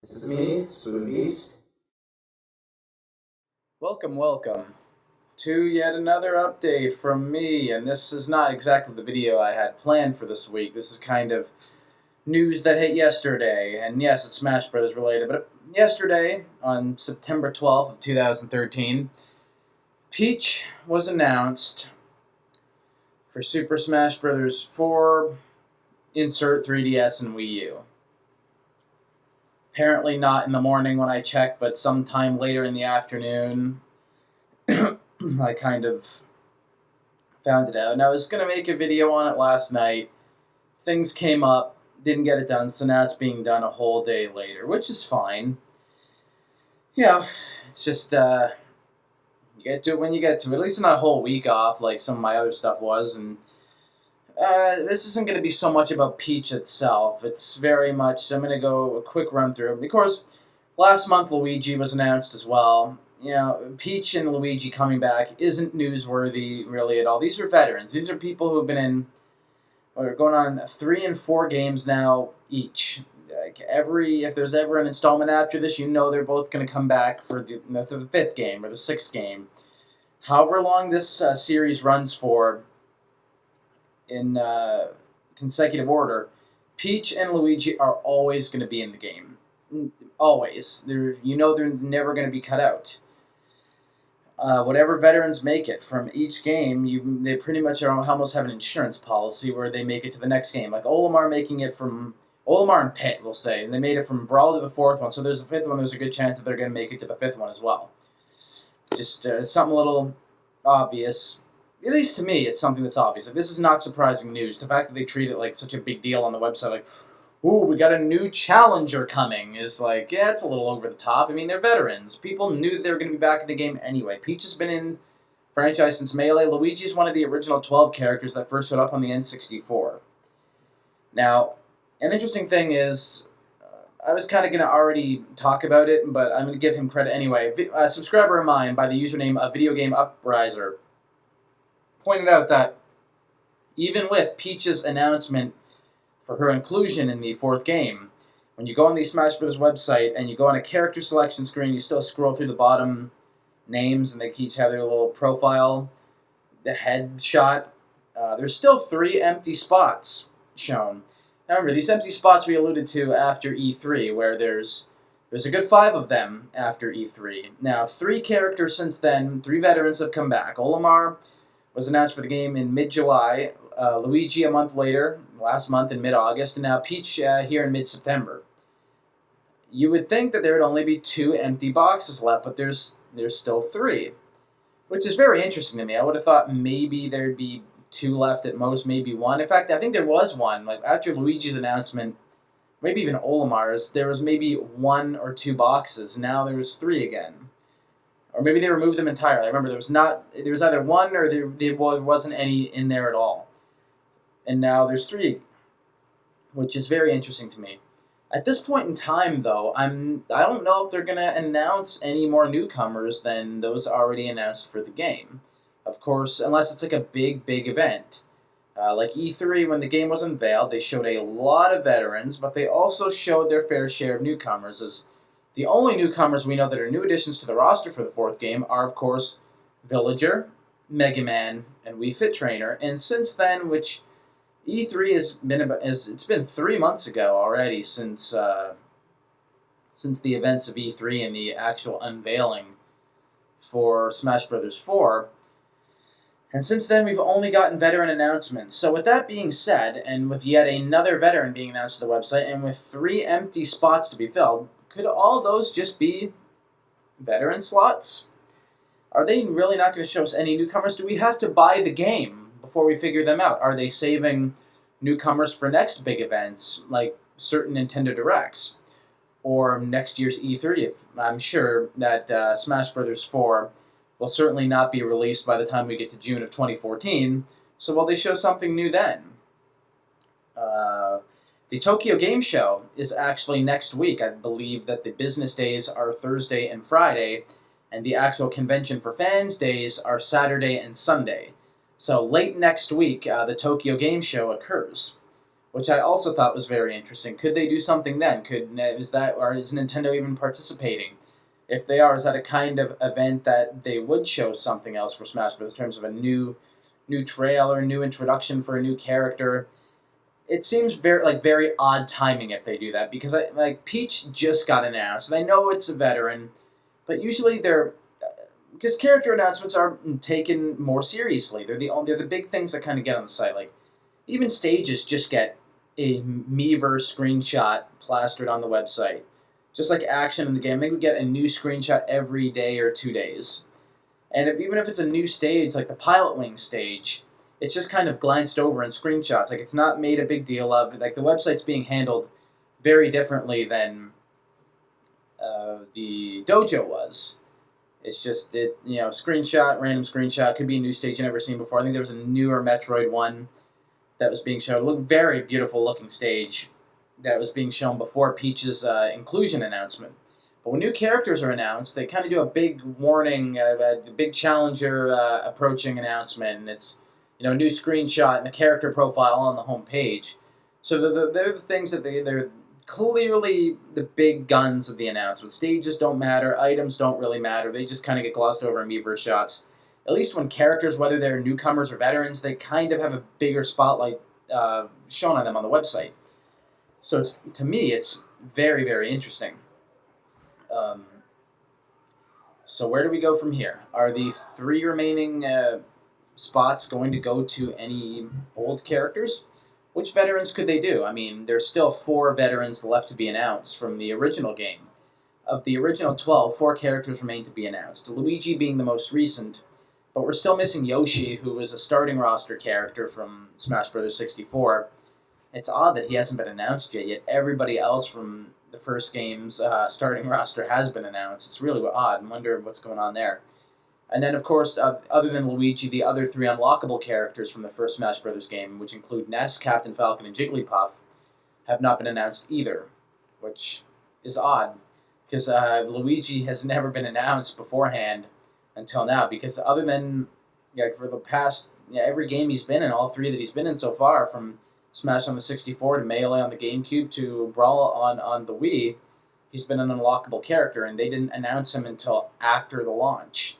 This is me, Spoon Beast. Welcome to yet another update from me, and this is not exactly the video I had planned for this week. This is kind of news that hit yesterday, and yes, it's Smash Bros. Related, but yesterday, on September 12th of 2013, Peach was announced for Super Smash Bros. 4, insert 3DS and Wii U. Apparently not in the morning when I checked, but sometime later in the afternoon, I kind of found it out. And I was going to make a video on it last night. Things came up, didn't get it done, so now it's being done a whole day later, which is fine. It's just, you get to it when you get to it. At least not a whole week off like some of my other stuff was. And this isn't going to be so much about Peach itself. It's very much, I'm going to go a quick run through. Of course, last month Luigi was announced as well. Peach and Luigi coming back isn't newsworthy really at all. These are veterans. These are people who have been in, we're going on 3 and 4 games now each. If there's ever an installment after this, they're both going to come back for the 5th game or the 6th game. However long this series runs for, in consecutive order, Peach and Luigi are always going to be in the game. Always. They're never going to be cut out. Whatever veterans make it from each game, they pretty much almost have an insurance policy where they make it to the next game. Like Olimar and Pit, we'll say, and they made it from Brawl to the 4th one, so there's a 5th one, there's a good chance that they're going to make it to the 5th one as well. Just something a little obvious. At least to me, it's something that's obvious. This is not surprising news. The fact that they treat it like such a big deal on the website, like, ooh, we got a new challenger coming, is like, yeah, it's a little over the top. I mean, they're veterans. People knew that they were going to be back in the game anyway. Peach has been in franchise since Melee. Luigi's one of the original 12 characters that first showed up on the N64. Now, an interesting thing is, I was kind of going to already talk about it, but I'm going to give him credit anyway. A subscriber of mine by the username of Video Game Upriser pointed out that even with Peach's announcement for her inclusion in the 4th game, when you go on the Smash Bros. Website and you go on a character selection screen, you still scroll through the bottom names, and they each have their little profile, the headshot. There's still 3 empty spots shown. Now remember, these empty spots we alluded to after E3, where there's a good 5 of them after E3. Now, 3 characters since then, 3 veterans have come back. Olimar was announced for the game in mid-July, Luigi a month later, last month in mid-August, and now Peach here in mid-September. You would think that there would only be 2 empty boxes left, but there's still 3, which is very interesting to me. I would have thought maybe there'd be 2 left at most, maybe 1. In fact, I think there was 1. Like after Luigi's announcement, maybe even Olimar's, there was maybe 1 or 2 boxes. Now there's 3 again. Or maybe they removed them entirely. I remember there was either 1 or there wasn't any in there at all. And now there's 3, which is very interesting to me. At this point in time, though, I don't know if they're going to announce any more newcomers than those already announced for the game. Of course, unless it's like a big event. Like E3, when the game was unveiled, they showed a lot of veterans, but they also showed their fair share of newcomers, as the only newcomers we know that are new additions to the roster for the 4th game are, of course, Villager, Mega Man, and Wii Fit Trainer. And since then, which E3 it's been 3 months ago already since the events of E3 and the actual unveiling for Smash Bros. 4. And since then, we've only gotten veteran announcements. So with that being said, and with yet another veteran being announced to the website, and with 3 empty spots to be filled, could all those just be veteran slots? Are they really not going to show us any newcomers? Do we have to buy the game before we figure them out? Are they saving newcomers for next big events, like certain Nintendo Directs? Or next year's E3? I'm sure that Smash Bros. 4 will certainly not be released by the time we get to June of 2014, so will they show something new then? The Tokyo Game Show is actually next week. I believe that the business days are Thursday and Friday, and the actual convention for fans days are Saturday and Sunday. So late next week, the Tokyo Game Show occurs, which I also thought was very interesting. Could they do something then? Is Nintendo even participating? If they are, is that a kind of event that they would show something else for Smash Bros. In terms of a new trailer, new introduction for a new character? It seems very odd timing if they do that, because Peach just got announced, and I know it's a veteran, but usually they're because character announcements are taken more seriously. They're the big things that kind of get on the site. Like even stages just get a Miiverse screenshot plastered on the website. Just like action in the game, I think we get a new screenshot every day or 2 days. And even if it's a new stage, like the Pilot Wing stage, it's just kind of glanced over in screenshots. Like it's not made a big deal of. Like the website's being handled very differently than the dojo was. It's just screenshot, random screenshot, could be a new stage you've never seen before. I think there was a newer Metroid one that was being shown. Looked very beautiful looking stage that was being shown before Peach's inclusion announcement. But when new characters are announced, they kind of do a big warning, a big challenger approaching announcement, and it's a new screenshot and the character profile on the home page. So they're the things that they're clearly the big guns of the announcement. Stages don't matter, items don't really matter. They just kind of get glossed over in Miiverse shots. At least when characters, whether they're newcomers or veterans, they kind of have a bigger spotlight shown on them on the website. So to me, it's very, very interesting. So where do we go from here? Are the 3 remaining spots going to go to any old characters? Which veterans could they do? I mean, there's still 4 veterans left to be announced from the original game. Of the original 12, 4 characters remain to be announced, Luigi being the most recent, but we're still missing Yoshi, who is a starting roster character from Smash Bros. 64. It's odd that he hasn't been announced yet everybody else from the first game's starting roster has been announced. It's really odd. I wonder what's going on there. And then, of course, other than Luigi, the other 3 unlockable characters from the first Smash Bros. Game, which include Ness, Captain Falcon, and Jigglypuff, have not been announced either, which is odd, because Luigi has never been announced beforehand until now, because other than for the past every game he's been in, all 3 that he's been in so far, from Smash on the 64 to Melee on the GameCube to Brawl on the Wii, he's been an unlockable character, and they didn't announce him until after the launch.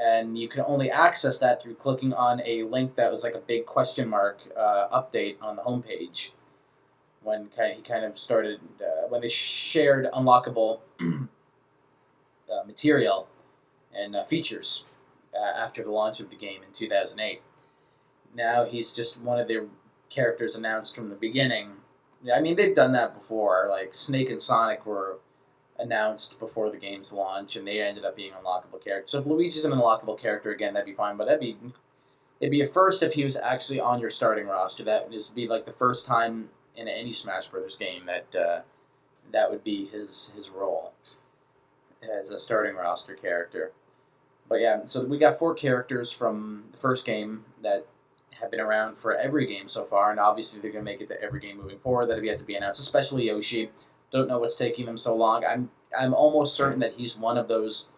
And you can only access that through clicking on a link that was like a big question mark update on the homepage. When he kind of started, when they shared unlockable material and features after the launch of the game in 2008. Now he's just one of their characters announced from the beginning. I mean, they've done that before. Like Snake and Sonic were announced before the game's launch, and they ended up being unlockable characters. So if Luigi's an unlockable character again, that'd be fine. But it'd be a first if he was actually on your starting roster. That would be like the first time in any Smash Brothers game that that would be his role as a starting roster character. But yeah, so we got 4 characters from the first game that have been around for every game so far, and obviously they're going to make it to every game moving forward. That have yet to be announced, especially Yoshi. Don't know what's taking them so long. I'm almost certain that he's one of those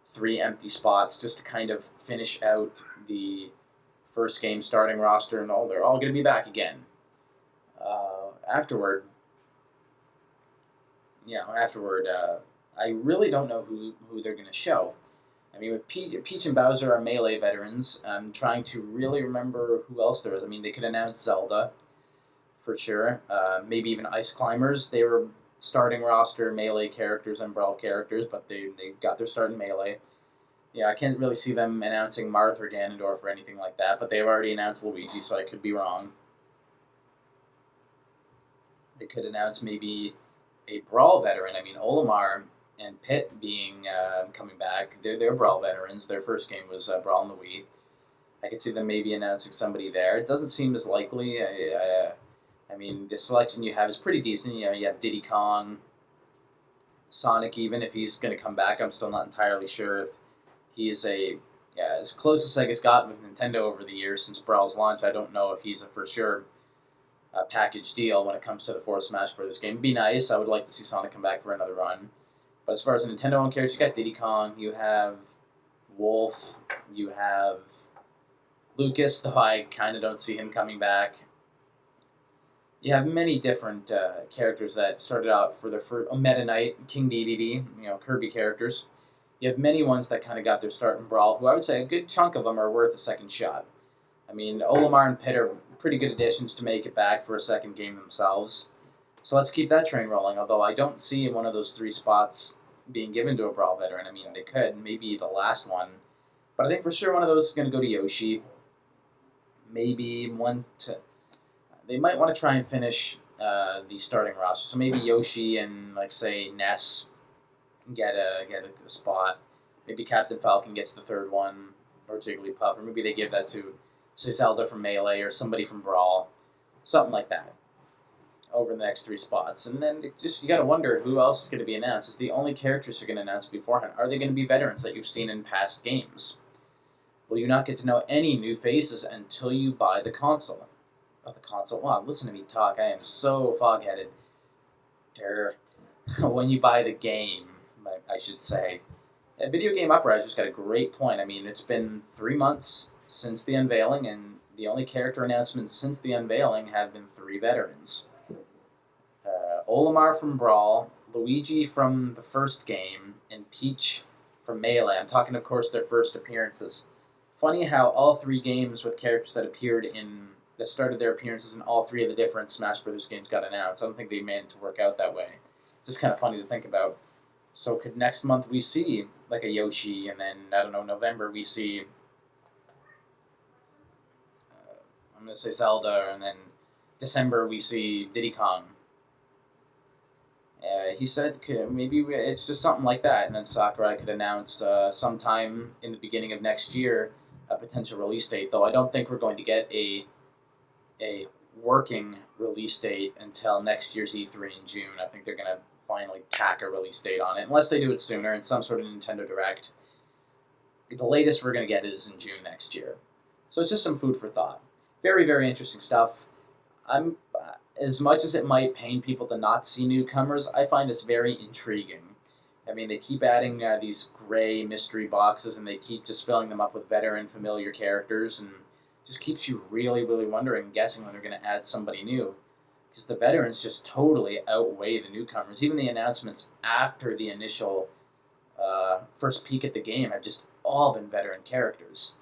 3 empty spots just to kind of finish out the first game starting roster, and they're all going to be back again. Afterward, I really don't know who they're going to show. I mean, with Peach and Bowser are Melee veterans. I'm trying to really remember who else there is. I mean, they could announce Zelda, for sure. Maybe even Ice Climbers. They were starting roster Melee characters and Brawl characters, but they got their start in Melee. Yeah, I can't really see them announcing Marth or Ganondorf or anything like that, but they've already announced Luigi, so I could be wrong. They could announce maybe a Brawl veteran. I mean, Olimar and Pit being coming back. They're Brawl veterans. Their first game was Brawl on the Wii. I could see them maybe announcing somebody there. It doesn't seem as likely. I mean, the selection you have is pretty decent. You have Diddy Kong, Sonic even, if he's going to come back. I'm still not entirely sure if he is as close as Sega's gotten with Nintendo over the years since Brawl's launch. I don't know if he's a for sure package deal when it comes to the 4th Smash Bros. Game. It'd be nice. I would like to see Sonic come back for another run. But as far as the Nintendo-owned characters, you got Diddy Kong, you have Wolf, you have Lucas, though I kind of don't see him coming back. You have many different characters that started out for their first Meta Knight, King Dedede, Kirby characters. You have many ones that kind of got their start in Brawl, who I would say a good chunk of them are worth a second shot. I mean, Olimar and Pit are pretty good additions to make it back for a second game themselves. So let's keep that train rolling, although I don't see one of those 3 spots being given to a Brawl veteran. I mean, they could, maybe the last one. But I think for sure one of those is going to go to Yoshi. Maybe one to... They might want to try and finish the starting roster. So maybe Yoshi and, like, say, Ness get a spot. Maybe Captain Falcon gets the 3rd one, or Jigglypuff, or maybe they give that to, say, Zelda from Melee or somebody from Brawl. Something like that over the next 3 spots. And then you got to wonder who else is going to be announced. Is the only characters you're going to announce beforehand? Are they going to be veterans that you've seen in past games? Will you not get to know any new faces until you buy the console? Wow, listen to me talk. I am so fog-headed. When you buy the game, I should say. Video Game Upriser's got a great point. I mean, it's been 3 months since the unveiling, and the only character announcements since the unveiling have been 3 veterans. Olimar from Brawl, Luigi from the first game, and Peach from Melee. I'm talking, of course, their first appearances. Funny how all 3 games with characters that started their appearances in all 3 of the different Smash Bros. Games got announced. I don't think they managed to work out that way. It's just kind of funny to think about. So could next month we see like a Yoshi, and then, I don't know, November we see, I'm going to say Zelda, and then December we see Diddy Kong. He said maybe it's just something like that, and then Sakurai could announce sometime in the beginning of next year a potential release date, though I don't think we're going to get a working release date until next year's E3 in June. I think they're going to finally tack a release date on it, unless they do it sooner in some sort of Nintendo Direct. The latest we're going to get is in June next year. So it's just some food for thought. Very, very interesting stuff. As much as it might pain people to not see Newcomers, I find this very intriguing. I mean, they keep adding these gray mystery boxes, and they keep just filling them up with veteran, familiar characters, and just keeps you really, really wondering and guessing when they're going to add somebody new. Because the veterans just totally outweigh the newcomers. Even the announcements after the initial first peek at the game have just all been veteran characters.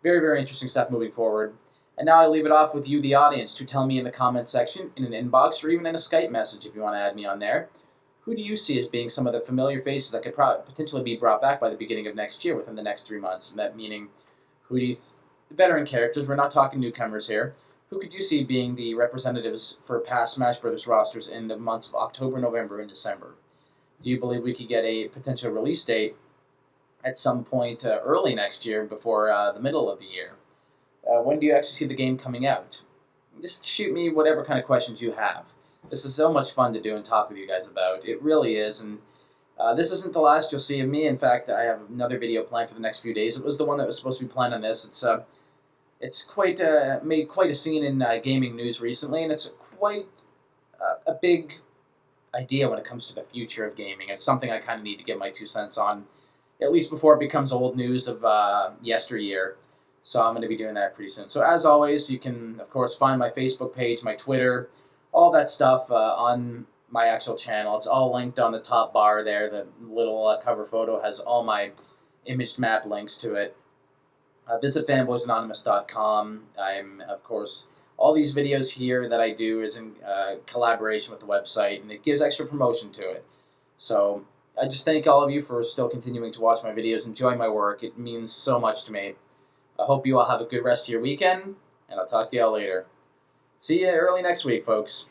Very, very interesting stuff moving forward. And now I leave it off with you, the audience, to tell me in the comment section, in an inbox, or even in a Skype message if you want to add me on there. Who do you see as being some of the familiar faces that could potentially be brought back by the beginning of next year, within the next 3 months? And that meaning, who do you the veteran characters, we're not talking newcomers here, who could you see being the representatives for past Smash Bros. Rosters in the months of October, November, and December? Do you believe we could get a potential release date at some point early next year, before the middle of the year? When do you actually see the game coming out? Just shoot me whatever kind of questions you have. This is so much fun to do and talk with you guys about. It really is, and this isn't the last you'll see of me. In fact, I have another video planned for the next few days. It was the one that was supposed to be planned on this. It's quite made quite a scene in gaming news recently, and it's quite a big idea when it comes to the future of gaming. It's something I kind of need to get my 2 cents on, at least before it becomes old news of yesteryear. So I'm going to be doing that pretty soon. So as always, you can, of course, find my Facebook page, my Twitter, all that stuff on my actual channel. It's all linked on the top bar there. The little cover photo has all my imaged map links to it. Visit fanboysanonymous.com. I'm, of course, all these videos here that I do is in collaboration with the website, and it gives extra promotion to it. So I just thank all of you for still continuing to watch my videos, enjoy my work. It means so much to me. I hope you all have a good rest of your weekend, and I'll talk to you all later. See you early next week, folks.